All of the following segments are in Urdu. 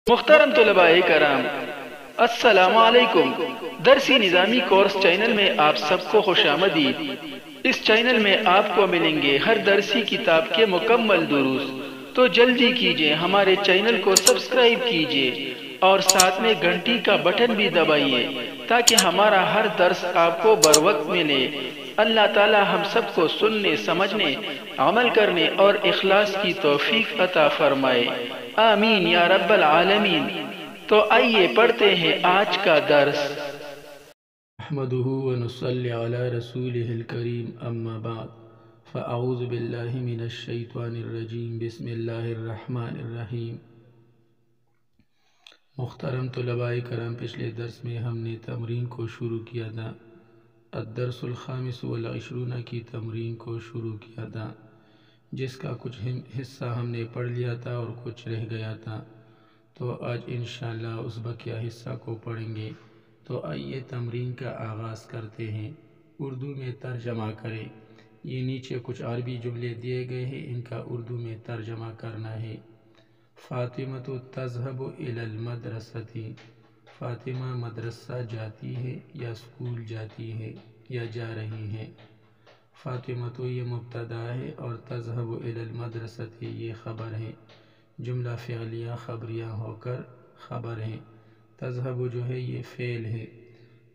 محترم طلباء کرام، السلام علیکم۔ درسی نظامی کورس چینل میں آپ سب کو خوش آمدید۔ اس چینل میں آپ کو ملیں گے ہر درسی کتاب کے مکمل دروس، تو جلدی کیجئے ہمارے چینل کو سبسکرائب کیجئے اور ساتھ میں گھنٹی کا بٹن بھی دبائیے تاکہ ہمارا ہر درس آپ کو بروقت ملے۔ اللہ تعالی ہم سب کو سننے، سمجھنے، عمل کرنے اور اخلاص کی توفیق عطا فرمائے، آمین یا رب العالمین۔ تو آئیے پڑھتے ہیں آج کا درس۔ نحمده ونصلي على رسوله الكريم اما بعد فاعوذ بالله من الشیطان الرجیم بسم اللہ الرحمن الرحیم۔ محترم طلباء کرام، پچھلے درس میں ہم نے تمرین کو شروع کیا تھا، الدرس الخامس والعشرون کی تمرین کو شروع کیا تھا، جس کا کچھ حصہ ہم نے پڑھ لیا تھا اور کچھ رہ گیا تھا، تو آج انشاءاللہ اس بقیہ حصہ کو پڑھیں گے۔ تو آئیے تمرین کا آغاز کرتے ہیں۔ اردو میں ترجمہ کریں۔ یہ نیچے کچھ عربی جملے دیے گئے ہیں، ان کا اردو میں ترجمہ کرنا ہے۔ فاطمہ تذهب الى المدرسة، فاطمہ مدرسہ جاتی ہے یا اسکول جاتی ہے یا جا رہی ہے۔ فاطمہ تو یہ مبتدا ہے اور تذهب الى المدرسة یہ خبر ہے، جملہ فعلیہ خبریہ ہو کر خبر ہے۔ تذهب جو ہے یہ فعل ہے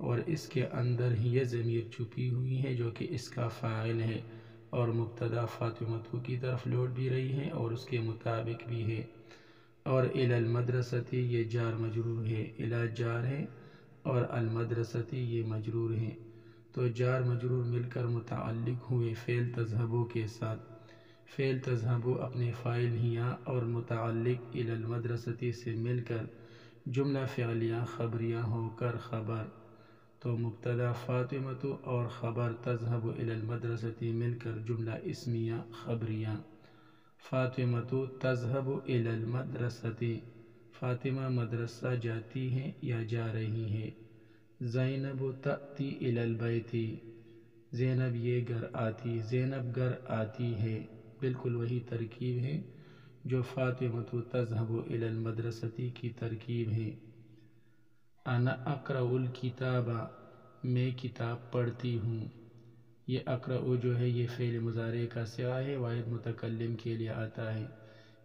اور اس کے اندر ہی یہ ضمیر چھپی ہوئی ہے جو کہ اس کا فاعل ہے، اور مبتدا فاطمہ کی طرف لوٹ بھی رہی ہے اور اس کے مطابق بھی ہے۔ اور الی المدرسۃ یہ جار مجرور ہے، الی جار ہے اور المدرسۃ یہ مجرور ہے، تو جار مجرور مل کر متعلق ہوئے فعل تذهب کے ساتھ۔ فعل تذهب اپنے فاعل ہیا اور متعلق الی المدرسۃ سے مل کر جملہ فعلیہ خبریہ ہو کر خبر، تو مبتدا فاطمہ اور خبر تذهب الی المدرسۃ مل کر جملہ اسمیہ خبریہ۔ فاطمہ تذهب الی المدرسۃ، فاطمہ مدرسہ جاتی ہے یا جا رہی ہے۔ زینب تأتی الی البیت، زینب یہ گھر آتی، زینب گھر آتی ہے، بالکل وہی ترکیب ہے جو فاطمہ تذهب الی المدرسۃ کی ترکیب ہے۔ انا اقرأ الکتاب، میں کتاب پڑھتی ہوں۔ یہ اقرأ جو ہے یہ فعل مضارع کا صیغہ ہے، واحد متکلم کے لیے آتا ہے،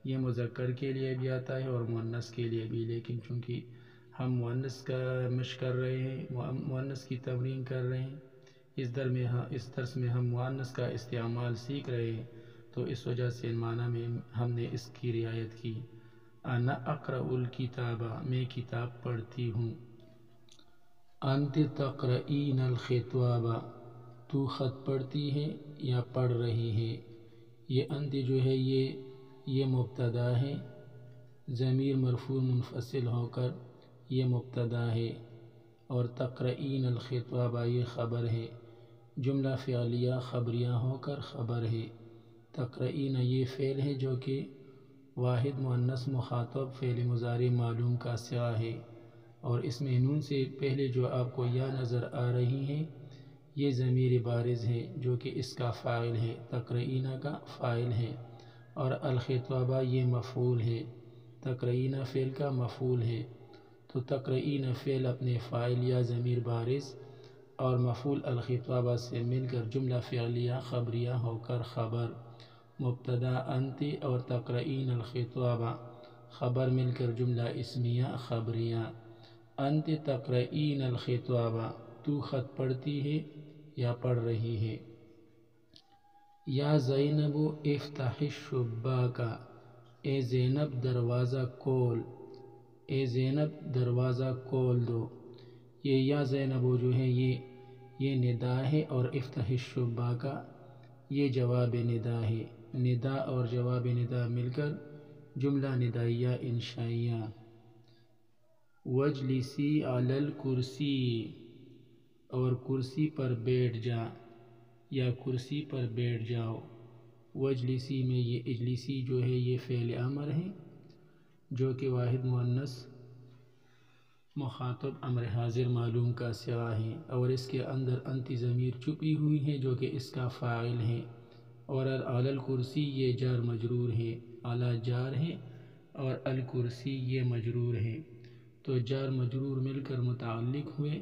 یہ مذکر کے لیے بھی آتا ہے اور مؤنث کے لیے بھی، لیکن چونکہ ہم مؤنث کا مشق کر رہے ہیں، مؤنث کی تمرین کر رہے ہیں، اس درس میں ہم مؤنث کا استعمال سیکھ رہے ہیں، تو اس وجہ سے معنی میں ہم نے اس کی رعایت کی۔ انا اقرأ الکتاب، میں کتاب پڑھتی ہوں۔ انت تقرئین الخطاب، تو خط پڑھتی ہے یا پڑھ رہی ہے۔ یہ انت جو ہے یہ مبتدا ہے، ضمیر مرفوع منفصل ہو کر یہ مبتدا ہے، اور تقرئین الخطاب یہ خبر ہے، جملہ فعلیہ خبریہ ہو کر خبر ہے۔ تقرئین یہ فعل ہے جو کہ واحد مؤنث مخاطب فعل مضارع معلوم کا صیغہ ہے، اور اس میں نون سے پہلے جو آپ کو یا نظر آ رہی ہے یہ ضمیر بارز ہے جو کہ اس کا فاعل ہے، تقرئین کا فاعل ہے، اور الخطاب یہ مفعول ہے، تقرئین فعل کا مفعول ہے، تو تقرئین فعل اپنے فاعل یا ضمیر بارز اور مفعول الخطاب سے مل کر جملہ فعلیہ خبریہ ہو کر خبر، مبتدا انت اور تقرئین الخطاب، خبر مل کر جملہ اسمیہ خبریہ۔ انت تقرئین الخطاب، تو خط پڑھتی ہے یا پڑھ رہی ہے۔ یا زینب افتح الشباک، اے زینب دروازہ کھول، اے زینب دروازہ کھول دو۔ یہ یا زینب جو ہے یہ ندا ہے اور افتح الشباک یہ جواب ندا ہے، ندا اور جواب ندا مل کر جملہ ندائیہ انشائیہ۔ واجلسی علی الکرسی، اور کرسی پر بیٹھ جا یا کرسی پر بیٹھ جاؤ۔ واجلسی میں یہ اجلسی جو ہے یہ فعل امر ہے جو کہ واحد مؤنث مخاطب امر حاضر معلوم کا صیغہ ہے، اور اس کے اندر انت ضمیر چھپی ہوئی ہے جو کہ اس کا فاعل ہے، اور علی الکرسی یہ جار مجرور ہے، اعلی جار ہے اور الکرسی یہ مجرور ہیں، تو جار مجرور مل کر متعلق ہوئے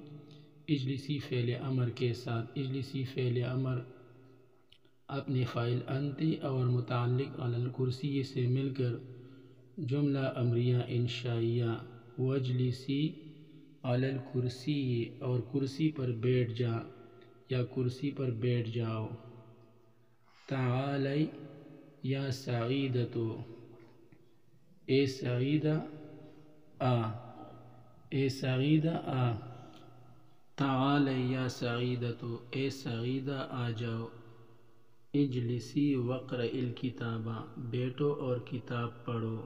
اجلسی فعل امر کے ساتھ۔ اجلسی فعل امر اپنے فاعل انتی اور متعلق علی الکرسی سے مل کر جملہ امریہ انشائیہ، وجلسی علی الکرسی، اور کرسی پر بیٹھ جا یا کرسی پر بیٹھ جاؤ۔ تعالی یا سعیدتو، اے سعیدہ آ، اے سعیدہ آ۔ تعالی یا سعیدتو، اے سعیدہ آ جاؤ۔ اجلسی وقرأ الکتابہ، بیٹھو اور کتاب پڑھو۔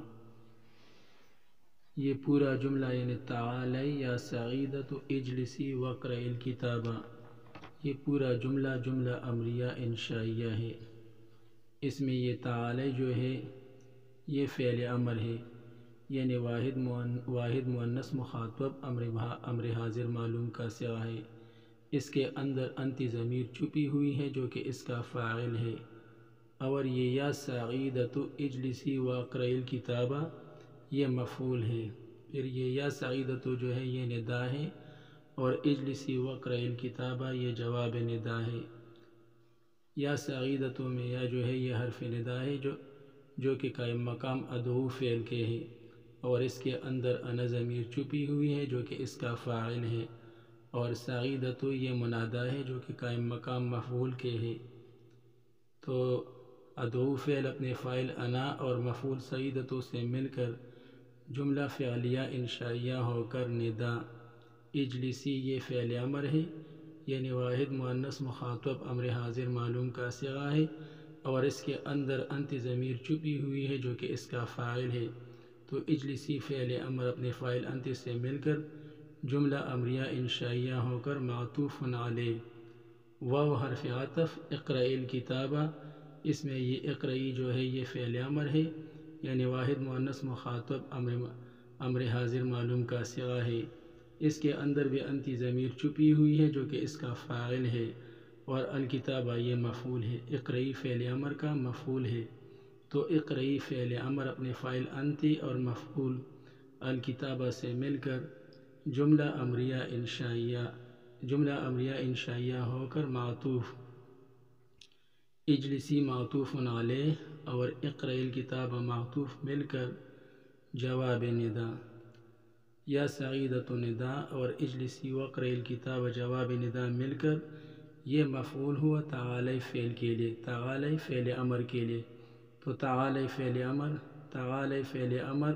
یہ پورا جملہ یعنی تعالی یا سعیدتو اجلسی وقرأ الکتابہ، یہ پورا جملہ جملہ امریہ انشائیہ ہے۔ اس میں یہ تعالی جو ہے یہ فعل امر ہے، یعنی واحد مؤنث مخاطب امر حاضر معلوم کا صیغہ ہے۔ اس کے اندر انت ضمیر چھپی ہوئی ہے جو کہ اس کا فاعل ہے، اور یہ یا سعیدتو اجلسی وقرأ الکتابہ یہ مفعول ہے۔ پھر یہ یا سعیدتو جو ہے یہ ندا ہے، اور اجلسی وقرأ الکتابہ یہ جواب ندا ہے۔ یا سعیدتو میں یا جو ہے یہ حرف ندا ہے جو کہ قائم مقام ادعو فعل کے ہے، اور اس کے اندر انا ضمیر چھپی ہوئی ہے جو کہ اس کا فاعل ہے، اور سعیدتو یہ منادا ہے جو کہ قائم مقام مفعول کے ہے۔ تو ادعو فعل اپنے فاعل انا اور مفعول سعیدتو سے مل کر جملہ فعلیہ انشائیہ ہو کر ندا۔ اجلسی یہ فعل امر ہے، یعنی واحد مؤنث مخاطب امر حاضر معلوم کا صیغہ ہے، اور اس کے اندر انت ضمیر چھپی ہوئی ہے جو کہ اس کا فاعل ہے۔ تو اجلسی فعل امر اپنے فاعل انت سے مل کر جملہ امریہ انشائیہ ہو کر معطوف علیہ۔ واو حرف عطف اقرأ الکتابہ، اس میں یہ اقرئی جو ہے یہ فعل امر ہے، یعنی واحد مؤنث مخاطب امر حاضر معلوم کا صیغہ ہے۔ اس کے اندر بھی انت ضمیر چھپی ہوئی ہے جو کہ اس کا فاعل ہے، اور الکتابہ یہ مفعول ہے، اقرئی فعل امر کا مفعول ہے۔ تو اقرئی فعل امر اپنے فاعل انتی اور مفعول الکتابہ سے مل کر جملہ امریہ انشائیہ ہو کر معطوف، اجلسی معطوف علیہ اور اقرأ الکتابہ معطوف مل کر جواب ندا۔ یا سعیدتو ندا اور اجلسی وقرأ الکتابہ جواب ندا مل کر یہ مفعول ہوا تعالی فعل کے لیے، تعالی فعل امر کے لیے۔ تو تعالی فعل امر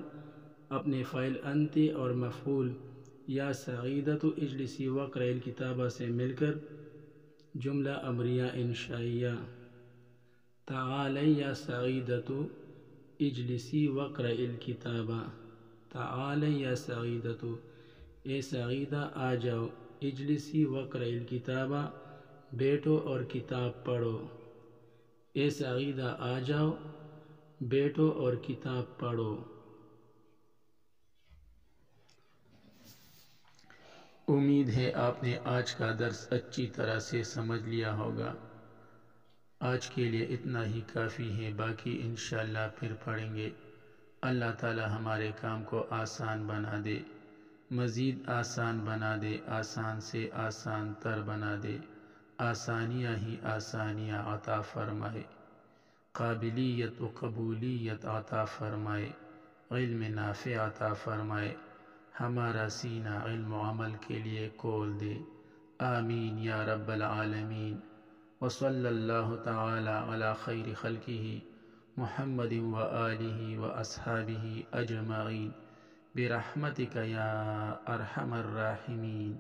اپنے فاعل انتی اور مفعول یا سعیدتو اجلسی وقرأ الکتابہ سے مل کر جملہ امریہ انشائیہ، تعالی یا سعیدتو اجلسی وقرأ الکتابہ، تعالی یا سعیدتو، اے سعیدہ آ جاؤ، اجلسی وقرأ الکتابہ، بیٹھو اور کتاب پڑھو۔ اے سعیدہ آ جاؤ، بیٹھو اور کتاب پڑھو۔ امید ہے آپ نے آج کا درس اچھی طرح سے سمجھ لیا ہوگا۔ آج کے لیے اتنا ہی کافی ہے، باقی انشاءاللہ پھر پڑھیں گے۔ اللہ تعالی ہمارے کام کو آسان بنا دے، مزید آسان بنا دے، آسان سے آسان تر بنا دے، آسانیاں ہی آسانیاں عطا فرمائے، قابلیت و قبولیت عطا فرمائے، علم نافع عطا فرمائے، ہمارا سینہ علم و عمل کے لیے کھول دے۔ آمین یا رب العالمین۔ وصلی اللہ تعالی علی خیر خلقہ محمد و آلہ و اصحابہ اجمعین برحمتک یا ارحم الراحمین۔